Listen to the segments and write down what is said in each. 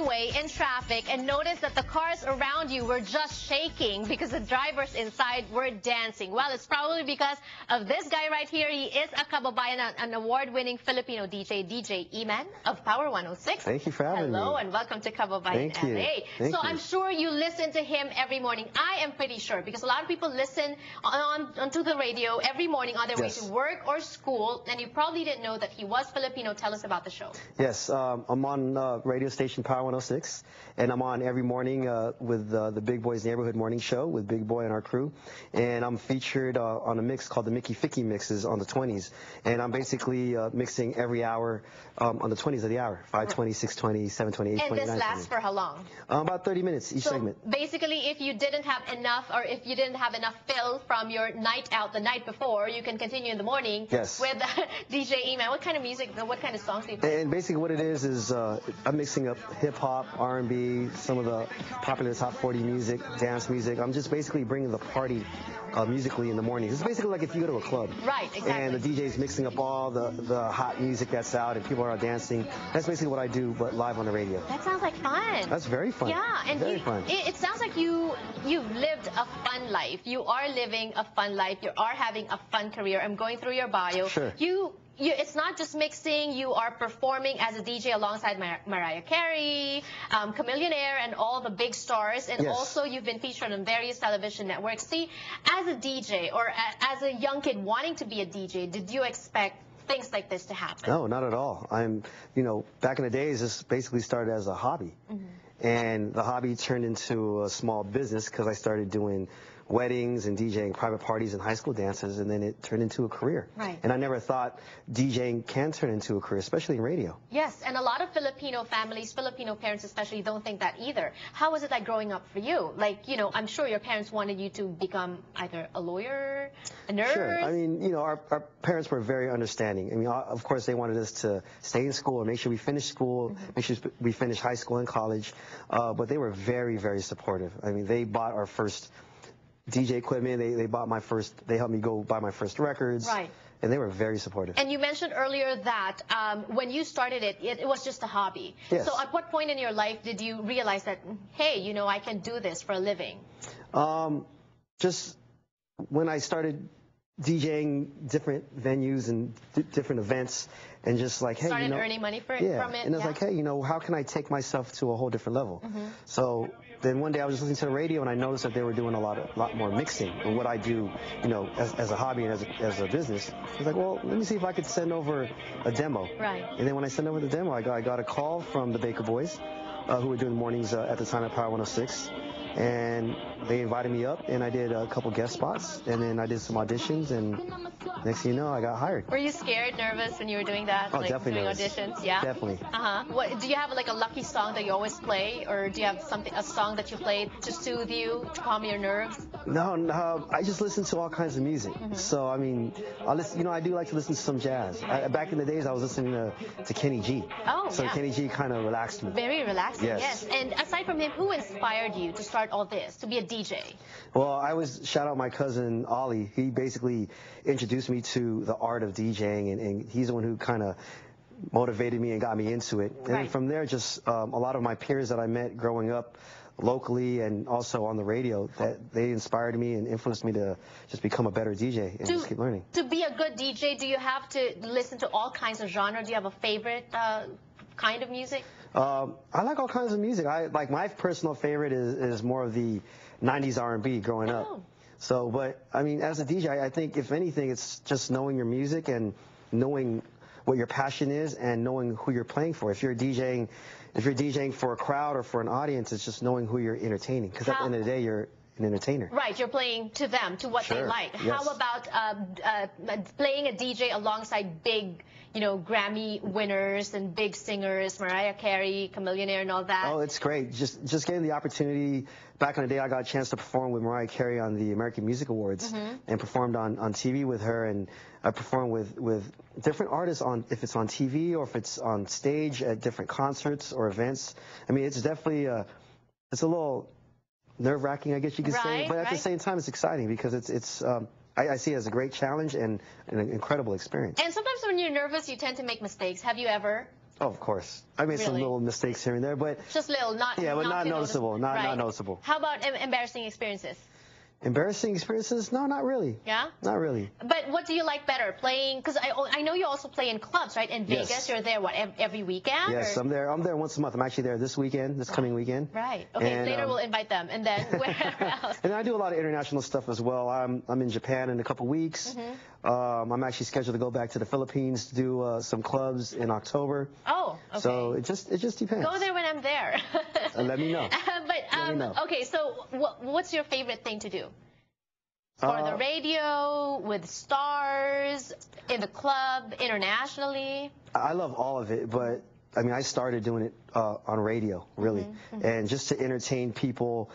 one-way in traffic and noticed that the cars around you were just shaking because the drivers inside were dancing? Well, it's probably because of this guy right here. He is a kababayan, an award-winning Filipino DJ, DJ E-Man of Power 106. Thank you for having me. Hello and welcome to Kababayan Thank you. LA. Thank you. I'm sure you listen to him every morning. I am pretty sure because a lot of people listen onto the radio every morning on their way to work or school, and you probably didn't know that he was Filipino. Tell us about the show. Yes, I'm on radio station Power 106, and I'm on every morning with the Big Boy's Neighborhood Morning Show with Big Boy and our crew, and I'm featured on a mix called the Mickey Ficky Mixes on the 20s, and I'm basically mixing every hour on the 20s of the hour, 5:20, 6:20, 7:20, 8:20, 9:20. And this lasts for how long? About 30 minutes each segment. Basically, if you didn't have enough, or if you didn't have enough fill from your night out the night before, you can continue in the morning with DJ E-Man. What kind of music, what kind of songs do you play? And basically what it is I'm mixing up hip-hop, R&B, some of the popular top 40 music, dance music. I'm just basically bringing the party musically in the morning. It's basically like if you go to a club. Right, exactly. And the DJ's mixing up all the hot music that's out and people are dancing. That's basically what I do, but live on the radio. That sounds like fun. That's very fun. Yeah, and very fun. It sounds like you've lived a fun life. You are living a fun life. You are having a fun career. I'm going through your bio. Sure. It's not just mixing. You are performing as a DJ alongside Mariah Carey, Chamillionaire, and all the big stars. And also you've been featured on various television networks. See, as a DJ or as a young kid wanting to be a DJ, did you expect things like this to happen? No, not at all. Back in the days, this basically started as a hobby. And the hobby turned into a small business because I started doing weddings and DJing private parties and high school dances, and then it turned into a career. Right. And I never thought DJing can turn into a career, especially in radio. Yes, and a lot of Filipino families, Filipino parents especially, don't think that either. How was it like growing up for you? Like, I'm sure your parents wanted you to become either a lawyer, a nurse. Sure. I mean, our parents were very understanding. I mean, of course, they wanted us to stay in school and make sure we finished school, make sure we finished high school and college. But they were very, very supportive. I mean, they bought our first DJ equipment. They helped me go buy my first records. Right. And they were very supportive. And you mentioned earlier that when you started it was just a hobby. Yes. So at what point in your life did you realize that, hey, I can do this for a living? Just when I started DJing different venues and different events, and just like, hey, started earning money from it. And it's like, hey, how can I take myself to a whole different level? So then one day I was just listening to the radio and I noticed that they were doing a lot more mixing than what I do, as a hobby and as a business. I was like, well, let me see if I could send over a demo. Right. And then when I sent over the demo, I got a call from the Baker Boys, who were doing mornings at the time at Power 106. And they invited me up, and I did a couple guest spots, and then I did some auditions, and next thing you know, I got hired. Were you scared, nervous when you were doing that? Oh, definitely doing nervous. Auditions? Yeah? Definitely. What, do you have like a lucky song that you always play, or do you have a song that you play to soothe you, to calm your nerves? No, I just listen to all kinds of music. So, I mean, I do like to listen to some jazz. Back in the days, I was listening to Kenny G. Oh, so Kenny G kind of relaxed me. Very relaxing, yes. And aside from him, who inspired you to start all this, to be a DJ? Well, I shout out my cousin Ollie. He basically introduced me to the art of DJing, and he's the one who kind of motivated me and got me into it. And then from there, just a lot of my peers that I met growing up locally and also on the radio, that they inspired me and influenced me to just become a better DJ and just keep learning. To be a good DJ, do you have to listen to all kinds of genres? Do you have a favorite kind of music? I like all kinds of music. My personal favorite is more of the 90s R&B growing up. So, but I mean, as a DJ, I think if anything, it's just knowing your music and knowing what your passion is and knowing who you're playing for. If you're DJing for a crowd or for an audience, it's just knowing who you're entertaining. Because at the end of the day, you're an entertainer. Right, you're playing to them, to what they like. Yes. How about playing a DJ alongside big, Grammy winners and big singers, Mariah Carey, Chamillionaire, and all that? Oh, it's great. Just getting the opportunity. Back in the day, I got a chance to perform with Mariah Carey on the American Music Awards and performed on TV with her, and I performed with different artists if it's on TV or if it's on stage at different concerts or events. I mean, it's definitely it's a little nerve-wracking, I guess you could say, but at the same time, it's exciting because I see it as a great challenge and an incredible experience. And sometimes when you're nervous, you tend to make mistakes. Have you ever Oh, of course. I made some little mistakes here and there, but just little, not noticeable. Not noticeable. How about embarrassing experiences? Embarrassing experiences? No, not really. Yeah? Not really. But what do you like better? Playing, because I know you also play in clubs, right? In Vegas, yes. You're there, what, every weekend? Yes, I'm there once a month. I'm actually there this weekend, this coming weekend. Right. Okay, and, later we'll invite them. And then where else? And I do a lot of international stuff as well. I'm in Japan in a couple weeks. I'm actually scheduled to go back to the Philippines to do some clubs in October. Oh, okay. So it just depends. Go there when I'm there. Let me know. Let me know. Okay, so what's your favorite thing to do? For the radio, with stars, in the club, internationally? I love all of it, but I mean, I started doing it on radio, really, and just to entertain people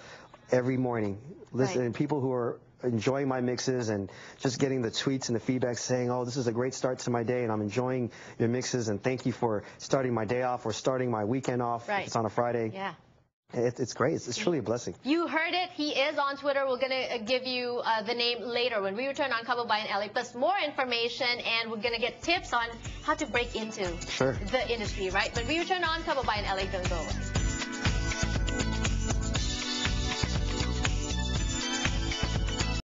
every morning, listening, people who are enjoying my mixes and just getting the tweets and the feedback saying, oh, this is a great start to my day and I'm enjoying your mixes and thank you for starting my day off or starting my weekend off if it's on a Friday. Yeah. It's great. It's truly a blessing. You heard it. He is on Twitter. We're going to give you the name later when we return on Kababayan LA. Plus more information, and we're going to get tips on how to break into the industry, right? When we return on Kababayan LA, don't go away.